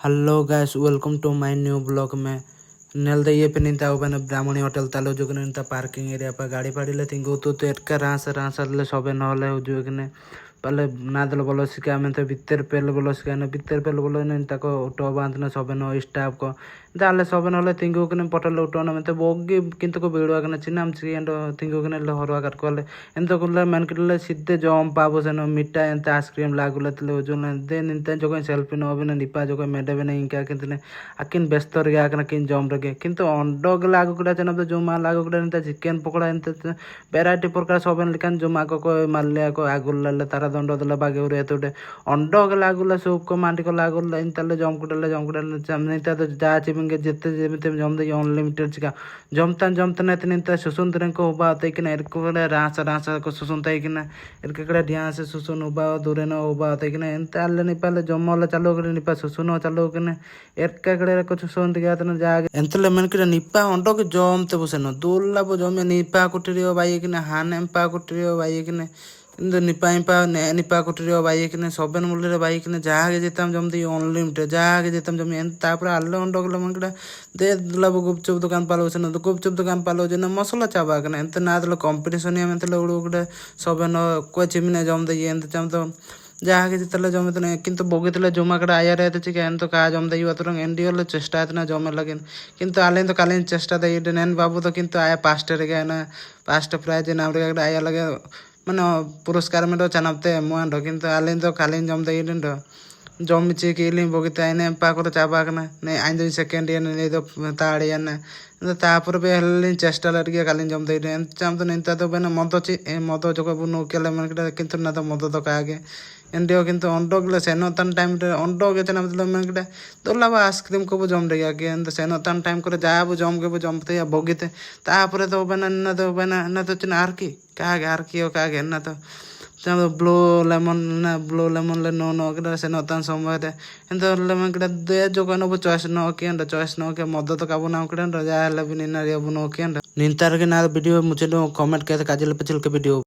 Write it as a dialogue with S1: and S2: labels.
S1: hello guys, welcome to my new blog में नेल ये पे निंता ओबेन ब्राह्मणी होटल तालो जो निंता पार्किंग एरिया पर गाड़ी पाड़ी ले तिंगो तो एटका रास ले सबे नहले जो कने पहले नादल बोलो सिका में तो बितर पेल बोलो सिका ने बितर पेल बोलो ने ताको टो बांधना सबे न स्टाफ को दाले सबे नहले तिंगो कने पटल उठोना में तो बोगी किंतु को बेड़वा कने चिनाम चिकेंडो तिंगो कने ले हरवा काट कोले एंतो कुले मन किले सिद्धे जम पाबो सेनो मिठा एंत आइसक्रीम लागुले तले ओजुन दे निंता जो सेल्फी न होबे निपा जो मेडे बने Inca किंतने akin bestor ge akana kin jom rege kintu ondog lagu kuda chana to joma lagu kuda nta chicken pokoda nta variety porkar soben likan joma ko malle ko agul lalle tara dondo dole bage ure etude ondog lagu la soup ko mandi ko lagu la intalle jom kuda chamne ta to ja chibinge jette jemite jom de unlimited chika jomtan etinta susun dren ko ba te kina er ko rasa ko susun tai kina er ke kada dhyan se susun uba dure na uba te kina enta alle ni pale jomola chalo kene nipa susuno chalo kene er ke kade ko susun diga tන jaage entale men kida nipa ondo ke jom te buseno dulla bo jom nipa kutirio bai kina han empa kutirio bai kina इंदो Nipah कुटियो by किने सबन मुल्ले by किने जागे जेताम जम the unlimited जागे जेताम जम N तापर आल्ले अंडगला मनकड़ा दे दुलाबो गुपचुप दुकान पालो सन गुपचुप दुकान पालो जन मसला चाबा कने एंत ना दलो कंपटीशन या मेंतले उड़ुगड़े सबन को चिमिने जम दे एंत जम तो जागे जेतले जम तने किंतु बगितले जमा कड़ा आया रहते चिके एंत का जम दे युवतरंग एंडियोले चेष्टा तना जमे लगेन किंतु आलेन तो कालेन चेष्टा दे नेन बाबू तो किंतु आया पास्टर गे ना पास्ट प्राइज नाम रे आया लगे মানে পুরস্কার মেটো চানাবতে মুয়ান্ডো কিন্তু আলিন তো কালিন জম দেই ডো জম চি কিলিন বগিতে আইনে পা করে চাবা কনা নে আইন দুই সেকেন্ড ইয়ান নে তো তাড়ি ইয়ান তারপরে বে হলিন চেষ্টা লাগিয়ে কালিন জম দেই এন চাম তো নিতা তো বেনা মদ চি মদ জক বুনো কেলে মানে কিন্তু না তো মদ তো কাগে এন্ডিও কিন্তু অন্ডগলে সেনতান টাইম অন্ডগে চানা মতলব মানে দোলাবা আইসক্রিম কবো জম দেই আগে এন সেনতান টাইম করে যাবো জম কেবো জমতে বগিতে তারপরে তো বেনা না তো চিনা আর কি কাগে আর কি ও কাগে না তো blue lemon le no kida se no tan somba de ento lemon kida de jo kono bo choice no ke moddo to kabu nam kida ja la bin na ya bu no ke nintar ke na video muche no comment ke kajel pechel ke video